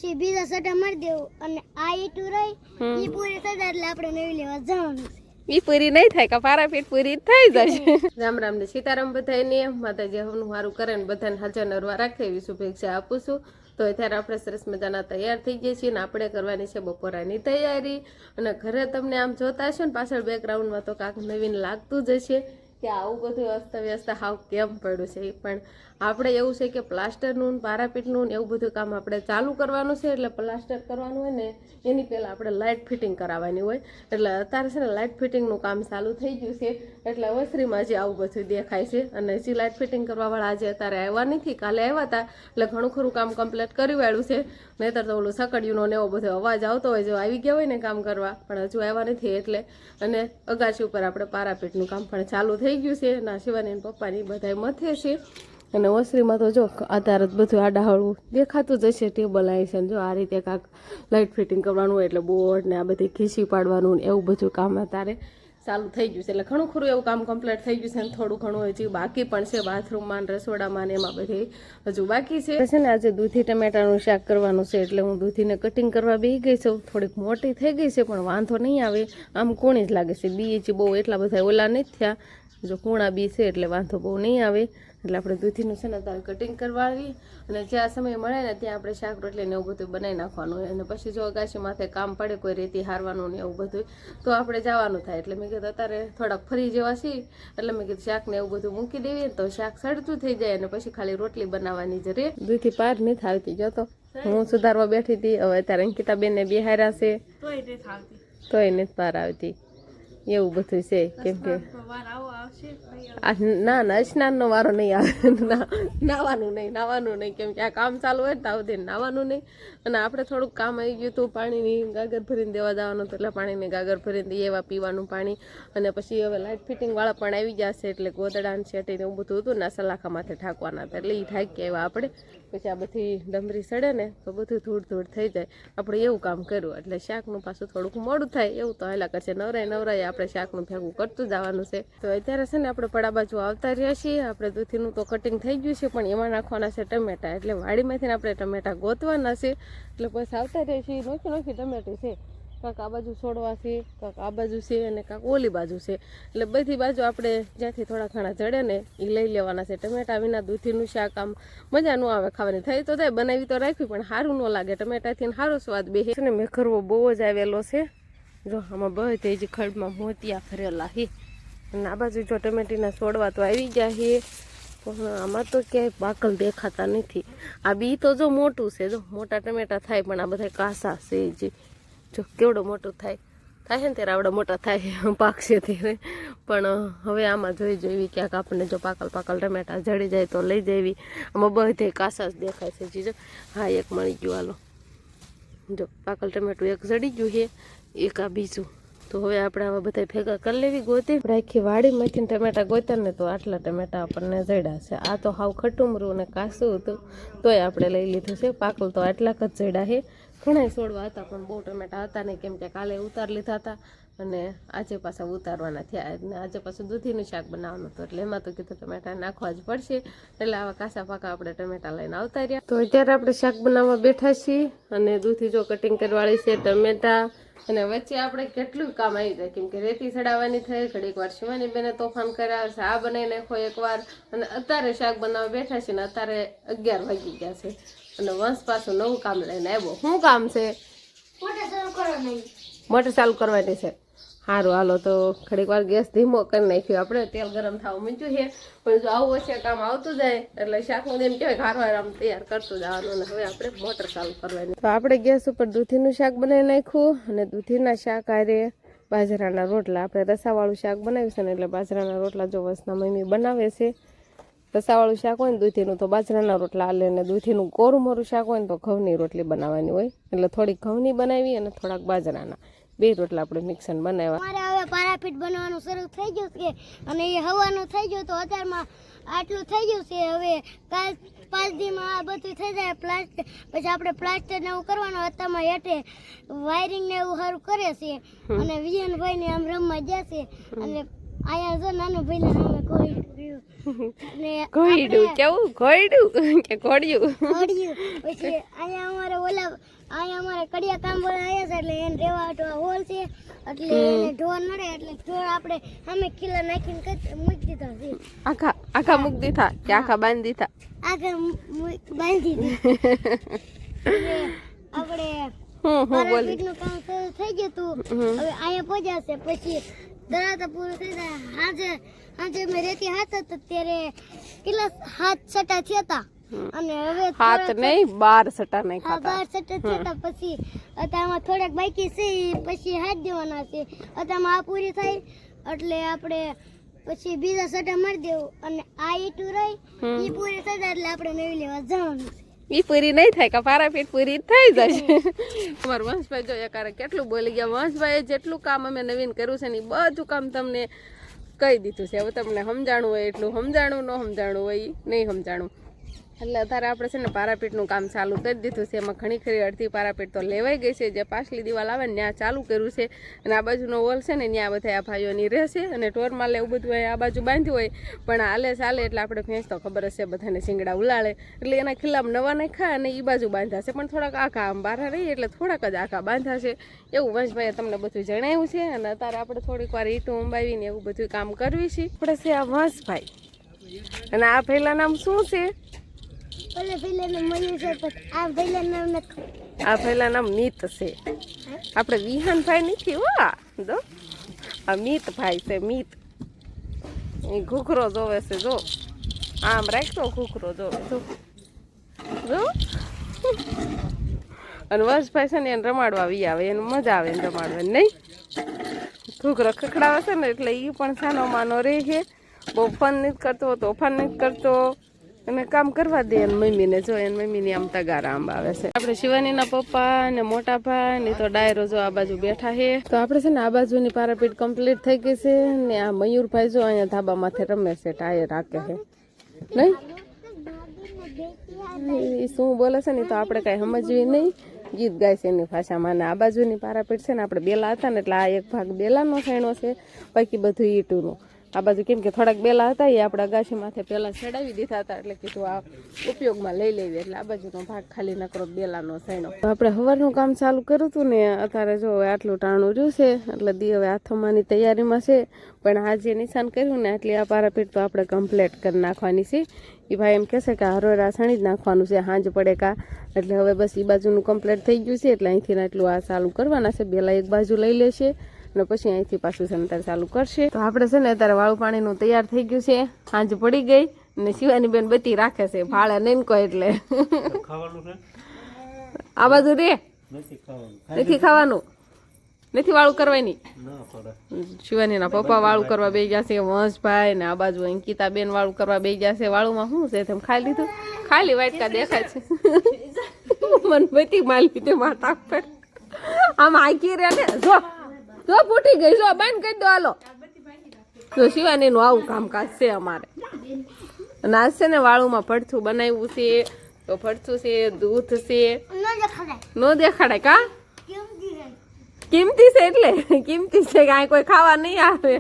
પછી બીજા સટા મારી દેવું અને આ ઈટું રહી ઈ પૂરી થઈ જાય એટલે આપણે નવી લેવા જવાનું છે. ઈ પૂરી નહીં થાય કે પારાપીઠ પૂરી થઈ જશે. રામ રામ ને સીતારામ બધાને. માતાજી હવનું સારું કરે ને બધાને હાજર નરવા રાખે એવી શુભેચ્છા આપું છું. તો અત્યારે આપણે સરસ મજાના તૈયાર થઈ ગયા છીએ ને આપણે કરવાની છે બપોરાની તૈયારી. અને ઘરે તમને આમ જોતા હશો ને પાછળ બેકગ્રાઉન્ડમાં તો કાંક નવીન લાગતું જ હશે કે આવું બધું અસ્તવ્યસ્ત હાવ કેમ પડ્યું છે. પણ આપણે એવું છે કે પ્લાસ્ટરનું પારાપીઠનું એવું બધું કામ આપણે ચાલુ કરવાનું છે. એટલે પ્લાસ્ટર કરવાનું હોય ને એની પહેલાં આપણે લાઇટ ફિટિંગ કરાવવાની હોય. એટલે અત્યારે છે ને લાઇટ ફિટિંગનું કામ ચાલુ થઈ ગયું છે. એટલે વસરીમાં જે આવું બધું દેખાય છે. અને હજી લાઇટ ફિટિંગ કરવાવાળા આજે અત્યારે આવ્યા નથી, કાલે આવ્યા હતા એટલે ઘણું ખરું કામ કમ્પ્લીટ કરી વાળ્યું છે. નહીંતર તો ઓલું સકડિયુંનો ને એવો બધો અવાજ આવતો હોય જો આવી ગયા હોય ને કામ કરવા, પણ હજુ આવ્યા નથી એટલે. અને અગાસી ઉપર આપણે પારાપીઠનું કામ પણ ચાલુ થઈ ગયું છે. ના શિવાની પપ્પાની બધા મથે છે. અને ઓસરીમાં તો જો અત્યારે બધું આડાહળું દેખાતું જ હશે. ટેબલ આવી છે જો આ રીતે કાંક લાઇટ ફિટિંગ કરવાનું હોય એટલે બોર્ડ ને આ બધી ખીસી પાડવાનું ને એવું બધું કામ અત્યારે ચાલુ થઈ ગયું છે. એટલે ઘણું ખરું એવું કામ કમ્પ્લીટ થઈ ગયું છે. અને થોડું ઘણું હજી બાકી પણ છે. બાથરૂમમાં રસોડામાં ને એમાં બધી હજુ બાકી છે ને આજે દૂધી ટમેટાનું શાક કરવાનું છે. એટલે હું દૂધીને કટિંગ કરવા બેસી ગઈ છું. થોડીક મોટી થઈ ગઈ છે પણ વાંધો નહીં આવે. આમ કોણી જ લાગે છે. બી બહુ એટલા બધા ઓલા નથી થયા. જો કૂણા બી છે એટલે વાંધો બહુ નહીં આવે. એટલે આપણે દૂધીનું છે ને અત્યારે કટિંગ કરવાવી અને જ્યાં સમય મળે ને ત્યાં આપણે શાક રોટલી ને એવું બધું બનાવી નાખવાનું હોય. અને પછી જો અગાસી માથે કામ પડે કોઈ રેતી હારવાનું ને એવું બધું તો આપણે જવાનું થાય. એટલે મેં કીધું અત્યારે થોડાક ફરી જેવા છીએ એટલે મેં કીધું શાક ને એવું બધું મૂકી દેવીએ તો શાક સડતું થઈ જાય અને પછી ખાલી રોટલી બનાવવાની જ રે. દૂધી પાર નથી આવતી જો તો હું સુધારવા બેઠી હતી. હવે અત્યારે અંકિતા બેન ને બિહાર્યા છે તોય નથી પાર આવતી. એવું બધું છે કેમ કે ના ના સ્નાનનો વારો નહીં આવે. નાવાનું નહીં કેમ કે આ કામ ચાલુ હોય ને તો સુધી નાવાનું નહીં. અને આપણે થોડુંક કામ આવી ગયું હતું પાણીની ગાગર ભરીને દેવા જવાનું હતું એટલે પાણીની ગાગર ભરીને દઈએ એવા પીવાનું પાણી. અને પછી હવે લાઇટ ફિટિંગ વાળા પણ આવી જશે એટલે ગોદડા ને શેટીને એવું બધું હતું ને સલાખા માથે ઠાકવાના હતા એટલે એ ઠાકી આવ્યા આપણે. પછી આ બધી ડમરી સડે ને તો બધું ધૂળ થઈ જાય. આપણે એવું કામ કર્યું એટલે શાકનું પાછું થોડુંક મોડું થાય એવું તો હાલા કરશે. નવરાય આપણે શાકનું ભેગું કરતું જવાનું છે. તો અત્યારે છે ને આપણે પડા બાજુ આવતા રહ્યા છીએ. આપણે દૂધીનું તો કટિંગ થઈ ગયું છે પણ એમાં નાખવાના છે ટમેટા. એટલે વાડીમાંથી આપણે ટમેટા ગોતવાના છે. એટલે બસ આવતા રહ્યા છીએ. નોખી ટમેટી છે. કાંક આ બાજુ છોડવા છે, કાંક આ બાજુ છે અને કાંક ઓલી બાજુ છે. એટલે બધી બાજુ આપણે જ્યાંથી થોડા ઘણા જડે ને એ લઈ લેવાના છે. ટમેટા વિના દૂધીનું શાક આમ મજા ન આવે ખાવાની. થઈ તો થાય બનાવી તો રાખવી પણ સારું ન લાગે. ટમેટાથી સારો સ્વાદ બે છે ને મેં કરવો બહુ જ આવેલો છે. જો આમાં બધે જ ખડમાં મોતિયા ભરેલા છે. અને આ બાજુ જો ટમેટીના છોડવા તો આવી ગયા છે પણ આમાં તો ક્યાંય પાકલ દેખાતા નથી. આ બી તો જો મોટું છે. જો મોટા ટમેટા થાય પણ આ બધા કાસા છે. જે જો કેવડો મોટો થાય છે ને ત્યારે આવડા મોટા થાય પાકશે ત્યારે. પણ હવે આમાં જોઈ ક્યાંક આપણને જો પાકલ ટમેટા જડી જાય તો લઈ જવી. આમાં બધે કાસા જ દેખાય છે. જીજો હા એક મળી ગયું. હાલો જો પાકલ ટમેટું એક જડી ગયું છે, એક આ બીજું. તો હવે આપણે આવા બધા ભેગા કરી લેવી ગોતી. રાખી વાડીમાંથી ટમેટા ગોતા ને તો આટલા ટમેટા આપણને જડ્યા છે. આ તો હાવ ખટુમરું અને કાસું હતું તોય આપણે લઈ લીધું છે. પાકલ તો આટલાક જ જડ્યા છે. ઘણા છોડવા હતા પણ બહુ ટમેટા હતા નહીં કેમ કે કાલે ઉતાર લીધા હતા અને આજે પાછા ઉતારવાના થયા. અને આજે પાછું દૂધીનું શાક બનાવવાનું હતું એટલે એમાં તો કીધું ટમેટા નાખવા જ પડશે. એટલે આવા કાસા પાકા આપણે ટમેટા લઈને આવતા રહ્યા. તો અત્યારે આપણે શાક બનાવવા બેઠા છીએ અને દૂધી જો કટિંગ કરવાળી છે, ટમેટા અને વચ્ચે આપણે કેટલું કામ આવી જાય કેમ કે રેતી ચડાવવાની થઈ. ઘડીક વાર શિવાની બેને તોફાન કર્યા, ચા બનાવી નાખો એકવાર અને અત્યારે શાક બનાવવા બેઠા છે ને અત્યારે 11 વાગી ગયા છે. અને વંશ પાછું નવું કામ લઈને આવ્યો. શું કામ છે? મોટર ચાલુ કરવાની છે. સારું હાલો તો ઘડીક વાર ગેસ ધીમો કરી નાખ્યો. આપણે તેલ ગરમ થવા મૂક્યું છે પણ જો આવું હશે કામ આવતું જાય એટલે શાકનું એમ કહેવાય ઘારવાર આમ તૈયાર કરતું જવાનું. અને હવે આપણે મોટર ચાલુ કરવાની. તો આપણે ગેસ ઉપર દૂધીનું શાક બનાવી નાખ્યું અને દૂધીના શાક આરે બાજરાના રોટલા. આપણે રસાવાળું શાક બનાવીશું ને એટલે બાજરાના રોટલા જો વસના મમ્મી બનાવે છે. રસાવાળું શાક હોય ને દૂધીનું તો બાજરાના રોટલા આલે ને દૂધીનું કોરું મોરું શાક હોય ને તો ઘઉંની રોટલી બનાવવાની હોય. એટલે થોડીક ઘઉંની બનાવી અને થોડાક બાજરાના બે રોટલા આપણે મિક્સર બનાવ્યા. મારે હવે પારાપીઠ બનાવવાનું શરૂ થઈ ગયું છે અને એ હવાનું થઈ ગયું તો અત્યારમાં આટલું થઈ ગયું છે. હવે કાલ 5 દીમાં આ બધું થઈ જાય પ્લાસ્ટર પછી આપણે પ્લાસ્ટર ને એવું કરવાનું. અત્યારમાં હેઠે વાયરિંગ ને એવું સારું કરે છે અને વિજયનભાઈ ને આમ રમવા જશે. અને આયા જો નાનું ભાઈ ને સામે ઘોડ્યું કેવું ઘોડ્યું કે ઘોડ્યું પછી અહીંયા અમારે ઓલા અહીંયા અમારે કડિયા કામ વાળા આવ્યા છે એટલે એને રેવા હાટુ આ હોલ છે એટલે એને ઢોર નડે એટલે ઢોર આપણે સામે ખીલા નાખીને મૂકી દીધા છે. આખા મૂકી દીધા કે આખા બાંધી દીધા? આગળ બાંધી દીધી એટલે આપણે પારાપીટનું કામ શરૂ થઈ ગયું હતું. હવે અહીંયા પહોંચ્યા છે પછી ધરાતા પૂરું થઈ જાય. આજે મેં રેતી હાથ હતા ત્યારે કેટલા 7 સટા થયા હતા અને હવે 7 નહીં 12 સટા નહીં ખાતા. 12 સટા થયા હતા. પછી અત્યારમાં થોડાક બાકી છે પછી હાથ દેવાના છે. અત્યારમાં આ પૂરી થાય એટલે આપણે પછી બીજા સટા મારી દેવું અને આ ઈટું રહી ઈ પૂરી થઈ જાય એટલે આપણે નવી લેવા જવાનું છે. ઈ પૂરી નહીં થાય કે પારાપીઠ પૂરી થઈ જાય. અમારા વંશભાઈ જો એકારે કેટલું બોલી ગયા. વંશભાઈએ જેટલું કામ અમે નવીન કર્યું છે ને એ બધું કામ તમને કહી દીધું છે. હવે તમને સમજાણું હોય એટલું સમજાણું, ન સમજાણું હોય નહીં સમજાણું. એટલે અત્યારે આપણે છે ને પારાપીઠનું કામ ચાલુ કરી દીધું છે. એમાં ઘણી ખરી અડધી પારાપીઠ તો લેવાઈ ગઈ છે. જે પાછલી દિવાલ આવે ને ત્યાં ચાલુ કર્યું છે અને આ બાજુનો વોલ છે ને ત્યાં બધા આ ભાઈઓની રહેશે અને ઢોરમાં લે એવું બધું આ બાજુ બાંધ્યું હોય પણ હાલે ચાલે એટલે આપણે ભેંસ તો ખબર હશે બધાને શિંગડા ઉલાળે એટલે એના ખિલ્લામાં નવા નાખ્યા અને એ બાજુ બાંધાશે પણ થોડાક આખા આમ બહાર રહી એટલે થોડાક જ આખા બાંધાશે એવું વંશભાઈએ તમને બધું જણાવ્યું છે. અને અત્યારે આપણે થોડીક વાર ઈંટું અંબાવીને એવું બધું કામ કરવી છે. આપણે છે આ વંશભાઈ અને આ પહેલાં નામ શું છે? આ પહેલા નામ મિત છે. આપણે વિહાનભાઈ નથી હો દો આ મિતભાઈ છે. મિત એ ઘૂઘરો જોવે છે જો આમ રાખતો ઘૂઘરો જોવે જો અને વર્ષભાઈ છે ને એને રમાડવા વી આવે એને મજા આવે એને રમાડવાની નહીં. ઘૂઘરો ખખડાવે છે ને એટલે એ પણ સાનો માનો રહે છે. બહુ ફન નથી કરતો તોફાન નથી કરતો અને કામ કરવા દે એને મમ્મીને. જો એને મમ્મીની આમ તગાર આંબ આવે છે. આપણે શિવાનીના પપ્પા ને મોટા ભાઈ ને તો ડાયરો જો આ બાજુ બેઠા છે. તો આપણે છે ને આ બાજુની પારાપીઠ કમ્પ્લીટ થઈ ગઈ છે ને આ મયુરભાઈ જો અહીંયા ધાબા માથે રમે છે ટાયર રાખે છે નહીં. એ શું બોલે છે ને તો આપણે કાંઈ સમજવી નહીં. ગીત ગાય છે એની ભાષામાં. અને આ બાજુની પારાપીઠ છે ને આપણે બેલા હતા ને એટલે આ એક ભાગ બેલાનો સાઈણો છે બાકી બધું ઈંટુનું. આ બાજુ કેમ કે થોડાક બેલા હતા એ આપણે અગાશી માથે પહેલાં ચડાવી દીધા હતા એટલે કીધું આ ઉપયોગમાં લઈ લેવી એટલે આ બાજુનો ભાગ ખાલી નકરો બેલાનો સાઈનો. આપણે સવારનું કામ ચાલુ કર્યું હતું ને અત્યારે જો હવે આટલું ટાણું રહ્યું છે એટલે દી હવે આથમવાની તૈયારીમાં છે. પણ આ જે નિશાન કર્યું ને એટલે આ પારાપીઠ તો આપણે કમ્પ્લીટ કરી નાખવાની છે. એ ભાઈ એમ કહેશે કે હરોરા સણી જ નાખવાનું છે સાંજ પડે કા એટલે હવે બસ એ બાજુનું કમ્પ્લીટ થઈ ગયું છે એટલે અહીંથી એટલું આ ચાલુ કરવાના છે. બેલા એક બાજુ લઈ લેશે અને પછી અહીંથી પાછું છે ને અત્યારે ચાલુ કરશે. તો આપણે છે ને અત્યારે વાળું પાણીનું તૈયાર થઈ ગયું છે. સાંજ પડી ગઈ અને શિવાની બેન બધી રાખે છે ભાડે નહીં કહો એટલે આ બાજુ રે નથી ખાવાનું નથી વાળું કરવાની. શિવાનીના પપ્પા વાળું કરવા બે ગયા છે. વંશભાઈ ને આ બાજુ અંકિતા બેન વાળું કરવા બે ગયા છે. વાળુમાં શું છે તેમ ખાઈ લીધું ખાલી વાટકા દેખાય છે. મને બધી માલ લીધે માથા પર આમ આખી રે ને જો જો ફૂટી ગઈ જો બંધ કરી દો હાલો. જો શિવાનીનું આવું કામકાજ છે અમારે. અને આજ છે ને વાળુમાં ભડથું બનાવ્યું છે તો ભડથું છે દૂધ છે નો દેખાડાય કા કિંમતી છે એટલે કિંમતી છે કે આ કોઈ ખાવા નહીં આવે.